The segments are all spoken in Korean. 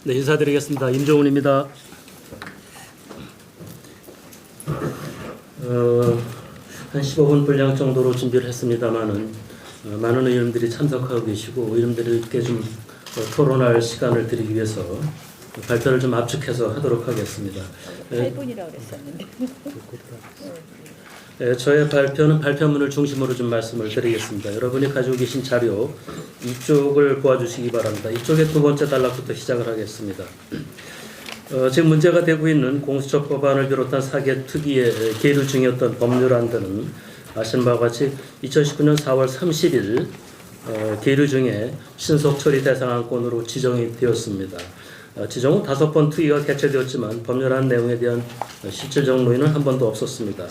네, 인사드리겠습니다. 임종훈입니다. 한 15분 분량 정도로 준비를 했습니다만은 많은 의원들이 참석하고 계시고 의원들께 좀 토론할 시간을 드리기 위해서 발표를 좀 압축해서 하도록 하겠습니다. 8분이라고 그랬었는데. 저의 발표는 발표문을 중심으로 좀 말씀을 드리겠습니다. 여러분이 가지고 계신 자료 이쪽을 보아주시기 바랍니다. 이쪽의 두 번째 단락부터 시작을 하겠습니다. 지금 문제가 되고 있는 공수처법안을 비롯한 사개특위의 계류 중이었던 법률안들은 아시는 바와 같이 2019년 4월 30일 계류 중에 신속처리 대상 안건으로 지정이 되었습니다. 지정 후 5번 특위가 개최되었지만 법률안 내용에 대한 실질적 논의는 한 번도 없었습니다.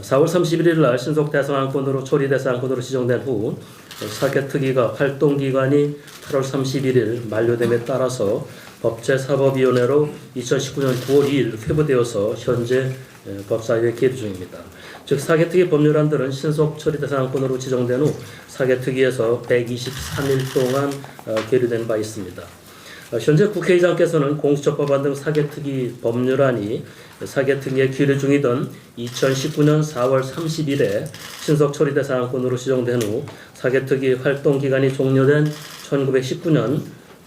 4월 31일 날 신속 대상 안건으로 처리 대상 안건으로 지정된 후 사개특위가 활동기간이 8월 31일 만료됨에 따라서 법제사법위원회로 2019년 9월 2일 회부되어서 현재 법사위에 계류 중입니다. 즉 사개특위 법률안들은 신속 처리 대상 안건으로 지정된 후 사개특위에서 123일 동안 계류된 바 있습니다. 현재 국회의장께서는 공수처법안 등 사개특위 법률안이 사개특위에 계류 중이던 2019년 4월 30일에 신속 처리 대상 안건으로 지정된 후 사개특위 활동 기간이 종료된 1919년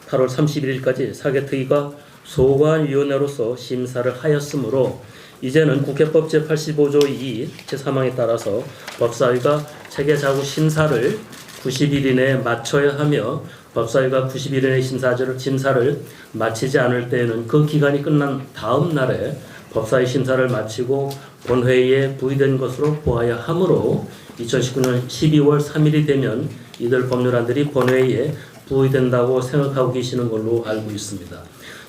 8월 31일까지 사개특위가 소관위원회로서 심사를 하였으므로 이제는 국회법 제85조 2 제3항에 따라서 법사위가 체계자구 심사를 90일 이내에 마쳐야 하며 법사위가 90일 이내 심사를 마치지 않을 때에는 그 기간이 끝난 다음 날에 법사위 심사를 마치고 본회의에 부의된 것으로 보아야 하므로 2019년 12월 3일이 되면 이들 법률안들이 본회의에 부의된다고 생각하고 계시는 걸로 알고 있습니다.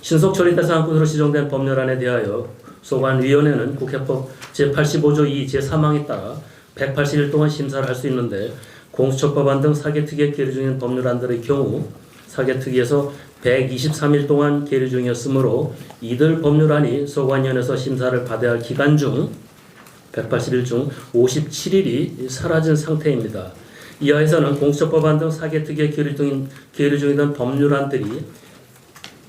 신속처리 대상 안건으로 지정된 법률안에 대하여 소관위원회는 국회법 제85조 2 제3항에 따라 180일 동안 심사를 할 수 있는데 공수처법안 등 사개특위에 계류 중인 법률안들의 경우 사개특위에서 123일 동안 계류 중이었으므로 이들 법률안이 소관위원회에서 심사를 받아야 할 기간 중 180일 중 57일이 사라진 상태입니다. 이하에서는 공수처법안 등 사개특위에 계류 중이던 법률안들이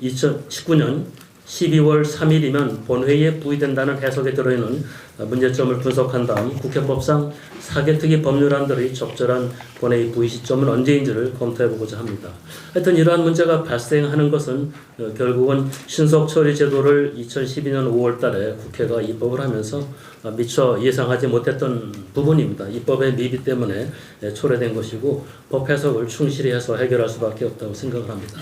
2019년 12월 3일이면 본회의에 부의된다는 해석에 들어있는 문제점을 분석한 다음 국회법상 사개특위 법률안들의 적절한 본회의 부의 시점은 언제인지를 검토해보고자 합니다. 하여튼 이러한 문제가 발생하는 것은 결국은 신속처리 제도를 2012년 5월 달에 국회가 입법을 하면서 미처 예상하지 못했던 부분입니다. 입법의 미비 때문에 초래된 것이고 법 해석을 충실히 해서 해결할 수밖에 없다고 생각을 합니다.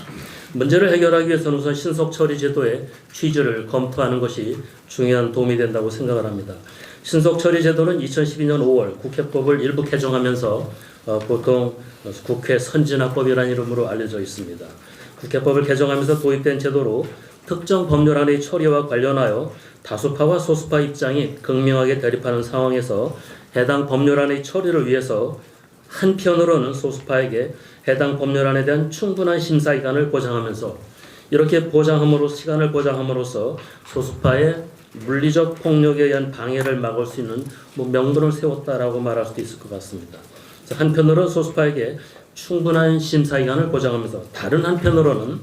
문제를 해결하기 위해서는 우선 신속처리 제도의 취지를 검토하는 것이 중요한 도움이 된다고 생각을 합니다. 신속처리 제도는 2012년 5월 국회법을 일부 개정하면서 보통 국회 선진화법이라는 이름으로 알려져 있습니다. 국회법을 개정하면서 도입된 제도로 특정 법률안의 처리와 관련하여 다수파와 소수파 입장이 극명하게 대립하는 상황에서 해당 법률안의 처리를 위해서 한편으로는 소수파에게 해당 법률안에 대한 충분한 심사 기간을 보장하면서 이렇게 시간을 보장함으로써 소수파의 물리적 폭력에 의한 방해를 막을 수 있는 명분을 세웠다라고 말할 수도 있을 것 같습니다. 한편으로는 소수파에게 충분한 심사 기간을 보장하면서 다른 한편으로는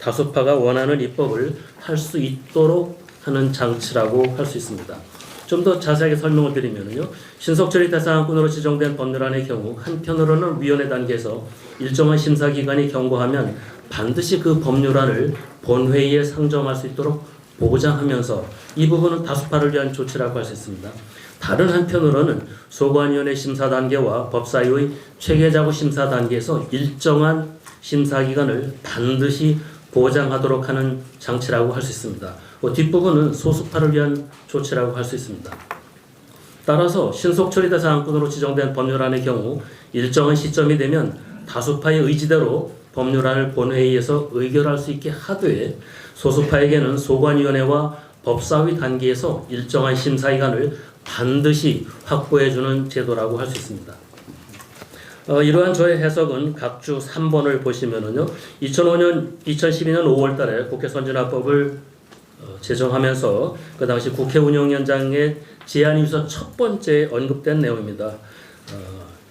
다수파가 원하는 입법을 할 수 있도록 하는 장치라고 할 수 있습니다. 좀 더 자세하게 설명을 드리면요. 신속처리 대상 안건으로 지정된 법률안의 경우 한편으로는 위원회 단계에서 일정한 심사 기간이 경과하면 반드시 그 법률안을 본회의에 상정할 수 있도록 보장하면서 이 부분은 다수파를 위한 조치라고 할 수 있습니다. 다른 한편으로는 소관위원회 심사 단계와 법사위의 체계자구 심사 단계에서 일정한 심사 기간을 반드시 보장하도록 하는 장치라고 할 수 있습니다. 뒷부분은 소수파를 위한 조치라고 할 수 있습니다. 따라서 신속처리 대상 안건으로 지정된 법률안의 경우 일정한 시점이 되면 다수파의 의지대로 법률안을 본회의에서 의결할 수 있게 하되 소수파에게는 소관위원회와 법사위 단계에서 일정한 심사기간을 반드시 확보해주는 제도라고 할 수 있습니다. 이러한 저의 해석은 각주 3번을 보시면은요, 2012년 5월 달에 국회 선진화법을 제정하면서 그 당시 국회 운영위원장의 제안이 우선 첫 번째 언급된 내용입니다.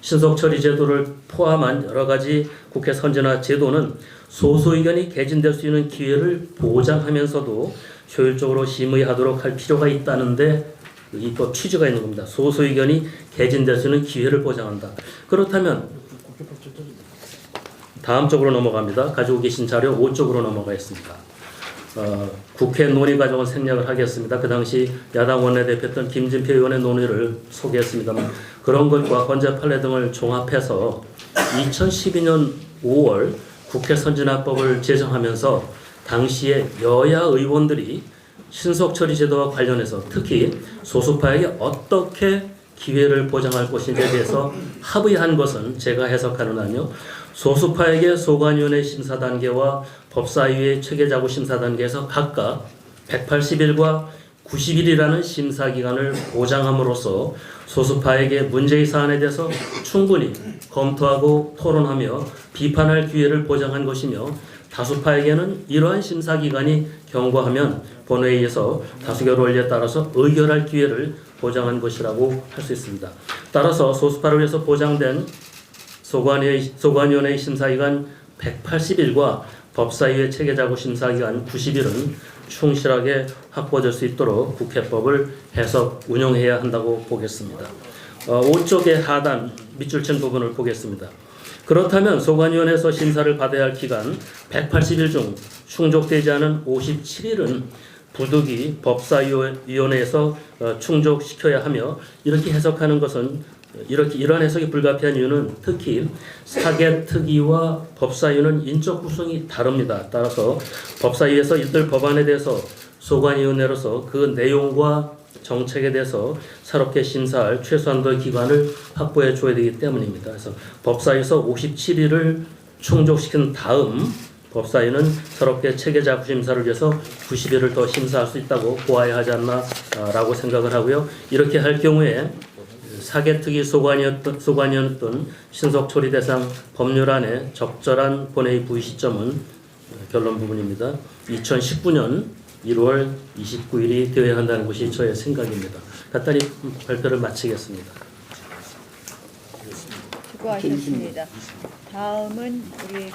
신속 처리 제도를 포함한 여러 가지 국회 선진화 제도는 소수 의견이 개진될 수 있는 기회를 보장하면서도 효율적으로 심의하도록 할 필요가 있다는데 이 또 취지가 있는 겁니다. 소수 의견이 개진될 수 있는 기회를 보장한다. 그렇다면 다음 쪽으로 넘어갑니다. 가지고 계신 자료 5쪽으로 넘어가겠습니다. 국회 논의 과정을 생략을 하겠습니다. 그 당시 야당 원내대표였던 김진표 의원의 논의를 소개했습니다만 그런 것과 헌재 판례 등을 종합해서 2012년 5월 국회 선진화법을 제정하면서 당시에 여야 의원들이 신속처리 제도와 관련해서 특히 소수파에게 어떻게 기회를 보장할 것인지에 대해서 합의한 것은 제가 해석하는 한요. 소수파에게 소관위원회 심사 단계와 법사위의 체계자구 심사 단계에서 각각 180일과 90일이라는 심사 기간을 보장함으로써 소수파에게 문제의 사안에 대해서 충분히 검토하고 토론하며 비판할 기회를 보장한 것이며 다수파에게는 이러한 심사 기간이 경과하면 본회의에서 다수결 원리에 따라서 의결할 기회를 보장한 것이라고 할 수 있습니다. 따라서 소수파를 위해서 보장된 소관위원회 심사기간 180일과 법사위의 체계자구 심사기간 90일은 충실하게 확보될 수 있도록 국회법을 해석 운용해야 한다고 보겠습니다. 5쪽의 하단 밑줄 친 부분을 보겠습니다. 그렇다면 소관위원회에서 심사를 받아야 할 기간 180일 중 충족되지 않은 57일은 부득이 법사위원회에서 충족시켜야 하며 이렇게 해석하는 것은 이러한 해석이 불가피한 이유는 특히 사개특위와 법사위는 인적 구성이 다릅니다. 따라서 법사위에서 이들 법안에 대해서 소관위원회로서 그 내용과 정책에 대해서 새롭게 심사할 최소한도의 기간을 확보해 줘야 되기 때문입니다. 그래서 법사위에서 57일을 충족시킨 다음 법사위는 새롭게 체계자구 심사를 위해서 90일을 더 심사할 수 있다고 보아야 하지 않나라고 생각을 하고요. 이렇게 할 경우에 사개특위 소관이었던 신속처리 대상 법률안의 적절한 본회의 부의 시점은 결론 부분입니다. 2019년 1월 29일이 되어야 한다는 것이 저의 생각입니다. 간단히 발표를 마치겠습니다. 수고하셨습니다. 다음은 우리